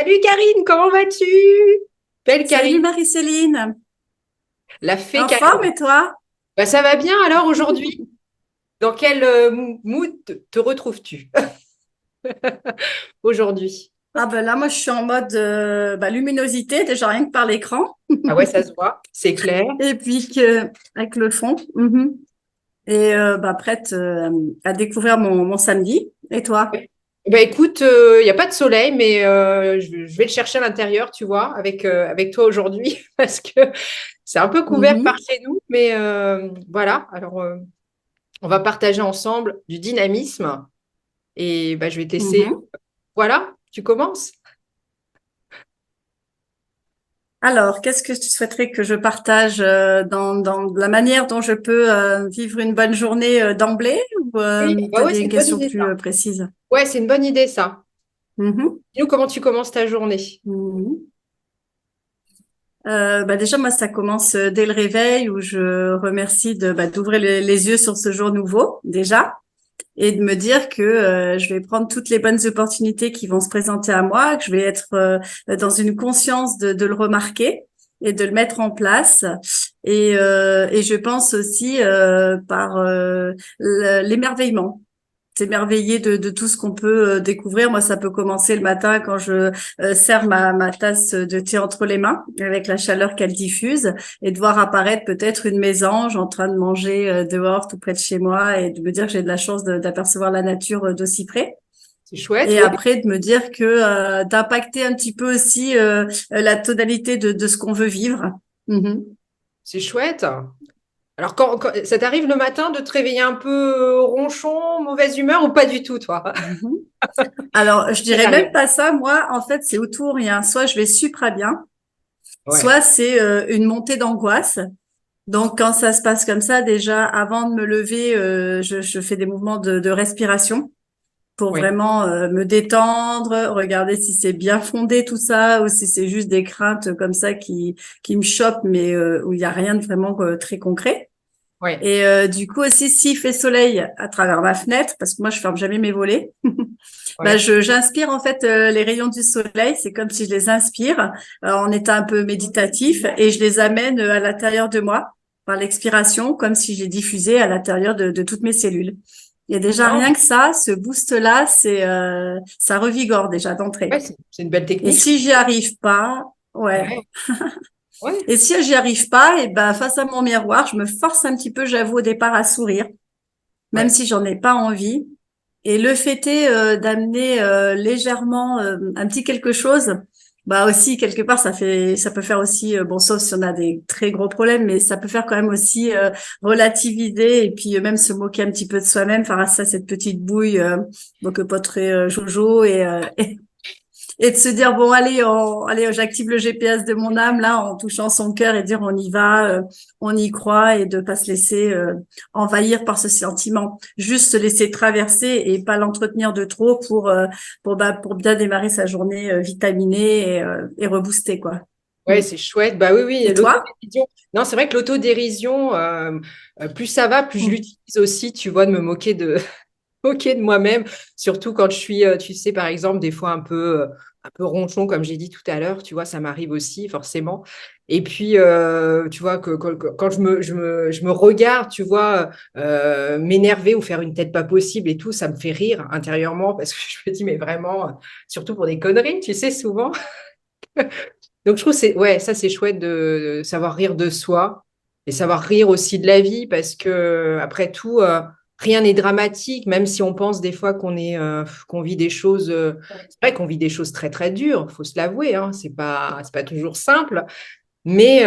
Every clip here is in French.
Salut Karine, comment vas-tu? Belle Salut Karine, Marie-Céline, la fée en forme Karine. et toi? Bah, ça va bien alors aujourd'hui? Dans quel mood te retrouves-tu aujourd'hui? Ah ben là, moi je suis en mode luminosité, déjà rien que par l'écran, Ah ouais, ça se voit, c'est clair. et puis que, avec le fond. Mhm. Et prête à découvrir mon samedi. Et toi? Bah écoute, il n'y a pas de soleil, mais je vais le chercher à l'intérieur, tu vois, avec toi aujourd'hui, parce que c'est un peu couvert par Mhm. chez nous, mais voilà. Alors, on va partager ensemble du dynamisme et bah, je vais t'essayer. Mhm. Voilà, tu commences? Alors, qu'est-ce que tu souhaiterais que je partage dans la manière dont je peux vivre une bonne journée d'emblée ou Oui, tu bah as ouais, c'est une une bonne question idée plus ça. précise? Ouais, c'est une bonne idée ça. Mhm. Dis-nous comment tu commences ta journée. Mhm. Déjà, moi, ça commence dès le réveil où je remercie d'ouvrir les yeux sur ce jour nouveau, déjà, et de me dire que je vais prendre toutes les bonnes opportunités qui vont se présenter à moi, que je vais être dans une conscience de le remarquer et de le mettre en place. Et je pense aussi par l'émerveillement. S'émerveiller de tout ce qu'on peut découvrir. Moi, ça peut commencer le matin quand je sers ma tasse de thé entre les mains, avec la chaleur qu'elle diffuse, et de voir apparaître peut-être une mésange en train de manger dehors, tout près de chez moi, et de me dire que j'ai de la chance d'apercevoir la nature d'aussi près. C'est chouette, Et oui, après, de me dire que d'impacter un petit peu aussi la tonalité de ce qu'on veut vivre. Mhm. c'est chouette. Alors, ça t'arrive le matin de te réveiller un peu ronchon, mauvaise humeur ou pas du tout, toi? Mhm. Alors, je Ça dirais même t'arrive. pas ça. Moi, en fait, c'est au tout ou rien. Soit je vais super bien, Ouais, soit c'est une montée d'angoisse. Donc, quand ça se passe comme ça, déjà, avant de me lever, je fais des mouvements de respiration pour ouais, vraiment me détendre, regarder si c'est bien fondé tout ça ou si c'est juste des craintes comme ça qui me chopent, mais où il n'y a rien de vraiment très concret. ouais, Et du coup aussi, s'il fait soleil à travers ma fenêtre, parce que moi je ferme jamais mes volets, ouais. j'inspire en fait les rayons du soleil. C'est comme si je les inspire en étant un peu méditatif et je les amène à l'intérieur de moi par l'expiration, comme si je les diffusais à l'intérieur de toutes mes cellules. Et déjà rien Non, que ça, ce boost-là, ça revigore déjà ouais, d'entrée. c'est une belle Et technique, ça. si j'y arrive pas, ouais. Ouais, ouais, Et si j'y arrive pas, et ben face à mon miroir, je me force un petit peu, j'avoue au départ à sourire même ouais. si j'en ai pas envie. Et le fait est d'amener légèrement un petit quelque chose, bah aussi quelque part ça peut faire aussi bon sauf si on a des très gros problèmes, mais ça peut faire quand même aussi relativiser et puis même se moquer un petit peu de soi-même, faire à ça cette petite bouille donc pas très jojo et de se dire bon allez j'active le GPS de mon âme là en touchant son cœur et dire on y va, on y croit et de pas se laisser envahir par ce sentiment, juste se laisser traverser et pas l'entretenir de trop pour bien démarrer sa journée vitaminée et reboostée quoi. Mm. Ouais, c'est chouette. Bah oui, oui, Et toi? l'autodérision. Non, c'est vrai que l'autodérision, plus ça va, plus je Mm. l'utilise aussi, tu vois, de me moquer de, moquer de moi-même, surtout quand je suis, tu sais, par exemple, des fois un peu ronchon, comme j'ai dit tout à l'heure, tu vois, ça m'arrive aussi, forcément. Et puis, tu vois, quand je me regarde, tu vois, m'énerver ou faire une tête pas possible et tout, ça me fait rire intérieurement parce que je me dis, mais vraiment, surtout pour des conneries, tu sais, souvent. Donc, je trouve, ouais, ça, c'est chouette de savoir rire de soi et savoir rire aussi de la vie parce que, après tout, rien n'est dramatique, même si on pense des fois qu'on vit des choses. C'est vrai qu'on vit des choses très, très dures, il faut se l'avouer, hein, c'est pas toujours simple. Mais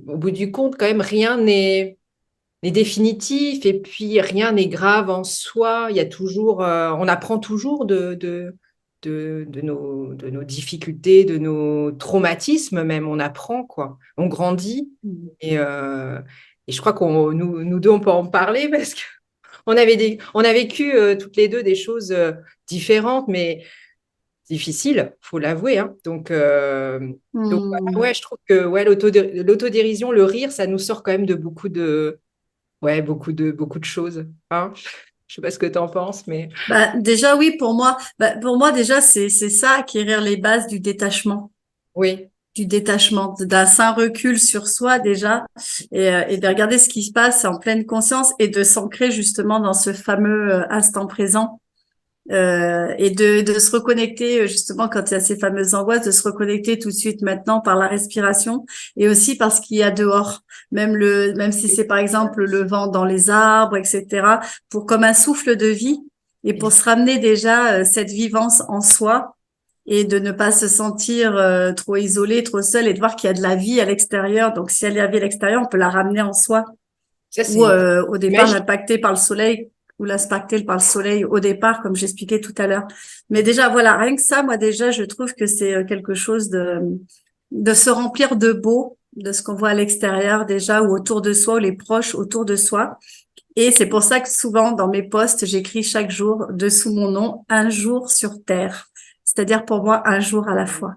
au bout du compte, quand même, n'est définitif et puis rien n'est grave en soi. Il y a toujours, on apprend toujours de nos difficultés, de nos traumatismes même. On apprend, quoi. On grandit. Mm. Et, euh, et je crois nous deux, on peut en parler parce qu'on on a vécu toutes les deux des choses différentes, mais difficiles, faut l'avouer, hein. Donc voilà, Mm. ouais, je trouve que ouais, l'autodérision, le rire, ça nous sort quand même de beaucoup de, ouais, beaucoup de choses, hein. Je sais pas ce que tu en penses, mais Bah, déjà, oui, pour moi, déjà, c'est ça, acquérir les bases oui, du détachement, d'un sain recul sur soi, déjà, et de regarder ce qui se passe en pleine conscience et de s'ancrer justement dans ce fameux instant présent. Et de se reconnecter justement quand il y a ces fameuses angoisses, de se reconnecter tout de suite maintenant par la respiration et aussi par ce qu'il y a dehors, même si c'est par exemple le vent dans les arbres, etc. Pour comme un souffle de vie et pour se ramener déjà cette vivance en soi et de ne pas se sentir trop isolé, trop seul et de voir qu'il y a de la vie à l'extérieur. Donc si elle y a la vie à l'extérieur, on peut la ramener en soi ça ou c'est au départ magique. l'impacter par le soleil ou l'impacter par le soleil au départ, comme j'expliquais tout à l'heure. Mais déjà, voilà, rien que ça, moi déjà, je trouve que c'est quelque chose de se remplir de beau, de ce qu'on voit à l'extérieur déjà ou autour de soi ou les proches autour de soi. Et c'est pour ça que souvent dans mes posts, j'écris chaque jour dessous mon nom un jour sur Terre. C'est-à-dire pour moi un jour à la fois.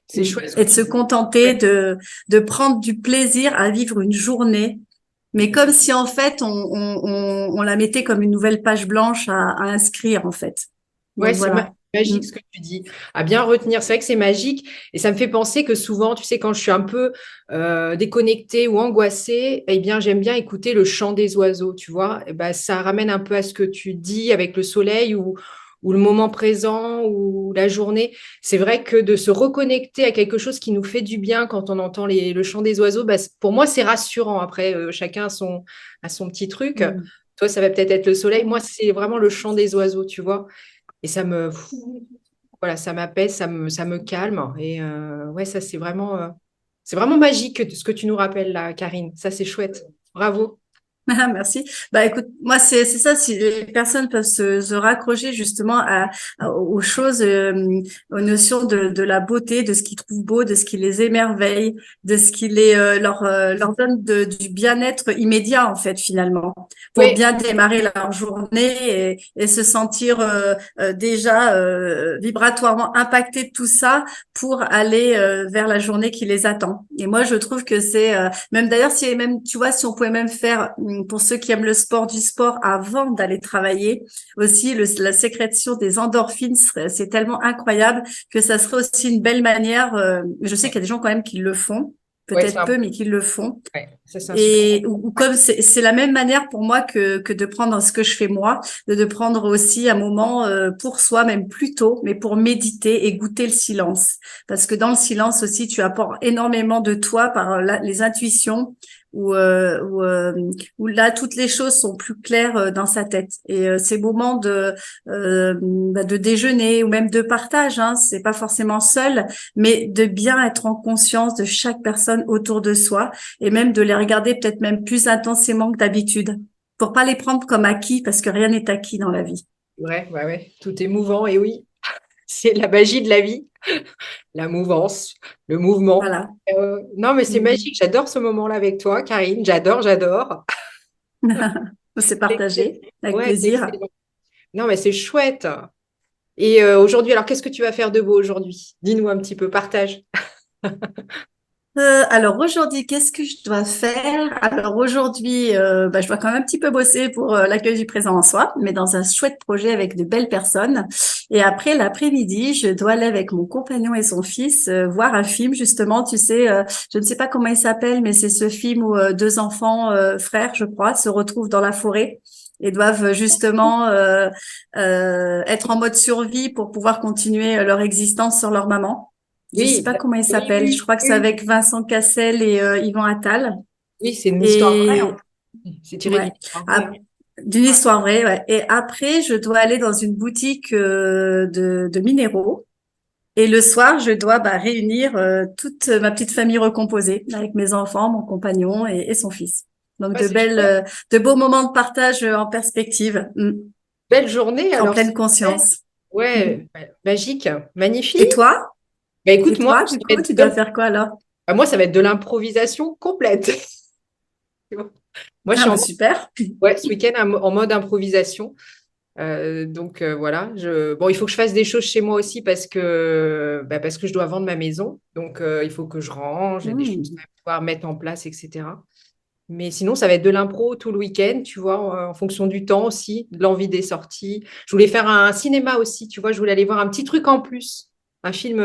C'est chouette ce que Et de tu se dis. contenter de prendre du plaisir à vivre une journée, mais comme si en fait on la mettait comme une nouvelle page blanche à inscrire en fait. Ouais, Donc voilà. Mm. magique ce que tu dis. À bien retenir, c'est vrai que c'est magique. Et ça me fait penser que souvent, tu sais, quand je suis un peu déconnectée ou angoissée, eh bien, j'aime bien écouter le chant des oiseaux, tu vois. Et ben, ça ramène un peu à ce que tu dis avec le soleil ou le moment présent ou la journée. C'est vrai que de se reconnecter à quelque chose qui nous fait du bien quand on entend le chant des oiseaux, bah, pour moi, c'est rassurant. Après, chacun a son petit truc. Mm. Toi, ça va peut-être être le soleil. Moi, c'est vraiment le chant des oiseaux, tu vois. Et voilà, ça m'apaise, ça me calme. Et ouais, ça, c'est vraiment magique ce que tu nous rappelles là, Karine. Ça, c'est chouette. Bravo. Ah, merci. Bah écoute, moi c'est ça, si les personnes peuvent se raccrocher justement aux choses, aux notions de la beauté, de ce qu'ils trouvent beau, de ce qui les émerveille, de ce qui leur donne du bien-être immédiat en fait finalement, pour Oui, bien démarrer leur journée et se sentir déjà vibratoirement impacté de tout ça pour aller vers la journée qui les attend. Et moi je trouve que c'est même d'ailleurs, si même, tu vois, si on pouvait même faire, pour ceux qui aiment le sport, du sport avant d'aller travailler, aussi la sécrétion des endorphines, c'est tellement incroyable que ça serait aussi une belle manière. Je sais qu'il y a des gens quand même qui le font, ouais, peut-être peu, mais qui le font. ouais, ça, c'est un super. Et ou comme c'est la même manière pour moi que de prendre ce que je fais moi, de prendre aussi un moment pour soi, même plus tôt, mais pour méditer et goûter le silence. Parce que dans le silence aussi, tu apportes énormément de toi par les intuitions où là toutes les choses sont plus claires dans sa tête. Et ces moments de déjeuner ou même de partage, hein, c'est pas forcément seul, mais de bien être en conscience de chaque personne autour de soi et même de les regarder peut-être même plus intensément que d'habitude, pour pas les prendre comme acquis, parce que rien n'est acquis dans la vie. Ouais, ouais, ouais. Tout est mouvant. Et oui, c'est la magie de la vie, la mouvance, le mouvement. Voilà. Non, mais c'est Mm. magique. J'adore ce moment-là avec toi, Karine. J'adore, j'adore. C'est C'est excellent. partagé, avec Ouais, c'est plaisir. excellent. Non, mais c'est chouette. Et aujourd'hui, alors qu'est-ce que tu vas faire de beau aujourd'hui? Dis-nous un petit peu, partage. Alors aujourd'hui, qu'est-ce que je dois faire? Alors aujourd'hui, je dois quand même un petit peu bosser pour l'accueil du présent en soi, mais dans un chouette projet avec de belles personnes. Et après, l'après-midi, je dois aller avec mon compagnon et son fils voir un film, justement. Tu sais, je ne sais pas comment il s'appelle, mais c'est ce film où deux enfants, frères, je crois, se retrouvent dans la forêt et doivent justement être en mode survie pour pouvoir continuer leur existence sans leur maman. Je sais Oui, pas comment il oui, s'appelle. Je oui, crois que c'est oui. avec Vincent Cassel et Yvan Attal. Oui, c'est une histoire vraie, Et hein. C'est tiré d'une ouais, histoire vraie. Ap- d'une histoire vraie. Ouais. Et après, je dois aller dans une boutique de minéraux. Et le soir, je dois réunir toute ma petite famille recomposée avec mes enfants, mon compagnon et son fils. Donc Ouais, c'est chouette. de beaux moments de partage en perspective, Belle journée, en alors, pleine s'il te plaît. conscience. Mm. Ouais, magique, magnifique. Et toi? Bah, écoute, Et toi, du coup, tu dois faire quoi alors? moi, ça va être de l'improvisation complète. Tu vois. Moi, je Ah suis bah super. ouais, ce week-end en mode improvisation. Donc voilà, bon, il faut que je fasse des choses chez moi aussi parce que je dois vendre ma maison. Donc il faut que je range, il y a des choses Mm. à pouvoir mettre en place, etc. Mais sinon, ça va être de l'impro tout le week-end, tu vois, en fonction du temps aussi, de l'envie des sorties. Je voulais faire un cinéma aussi, tu vois, je voulais aller voir un petit truc en plus, un film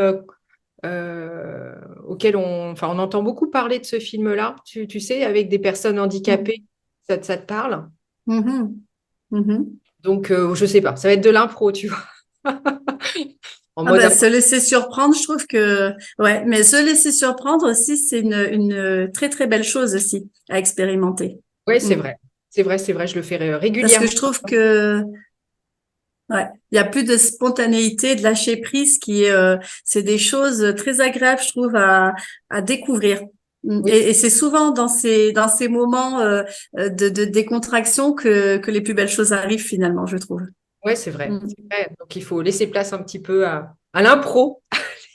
auquel enfin, on entend beaucoup parler de ce film-là, tu sais, avec des personnes handicapées, ça te parle? Mhm. Mhm. Donc, je sais pas, ça va être de l'impro, tu vois, en Ah mode. bah, se laisser surprendre, je trouve que ouais, mais se laisser surprendre aussi, c'est une très très belle chose aussi à expérimenter. Oui, c'est Mm. vrai, c'est vrai, c'est vrai, je le fais Parce que régulièrement. je trouve que ouais, il y a plus de spontanéité, de lâcher prise qui est c'est des choses très agréables, je trouve, à découvrir. Mm. Oui, Et c'est souvent dans ces moments de décontraction que les plus belles choses arrivent finalement, je trouve. ouais, c'est vrai, Mm. c'est vrai. Donc, il faut laisser place un petit peu à l'impro,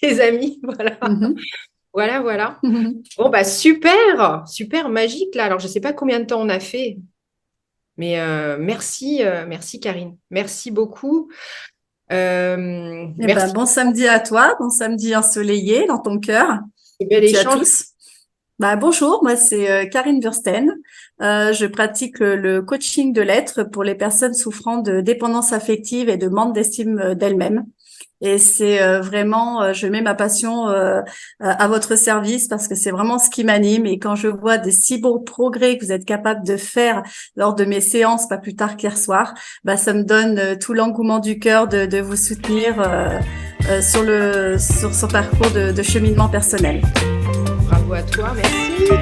les amis, voilà. Mhm. Voilà, voilà. Bon, bah super, super magique là. Alors, je ne sais pas combien de temps on a fait, mais merci Karine. Merci beaucoup. Eh ben, Merci bon samedi à toi, bon samedi ensoleillé dans ton cœur. pour ce Et bel puis à échange. tous. Bah, bonjour, moi c'est Karine Bursten. Je pratique le coaching de l'être pour les personnes souffrant de dépendance affective et de manque d'estime d'elles-mêmes. Et c'est vraiment, je mets ma passion à votre service parce que c'est vraiment ce qui m'anime. Et quand je vois des si beaux progrès que vous êtes capable de faire lors de mes séances, pas plus tard qu'hier soir, bah, ça me donne tout l'engouement du cœur de vous soutenir sur ce parcours de cheminement personnel. Bravo à toi, merci.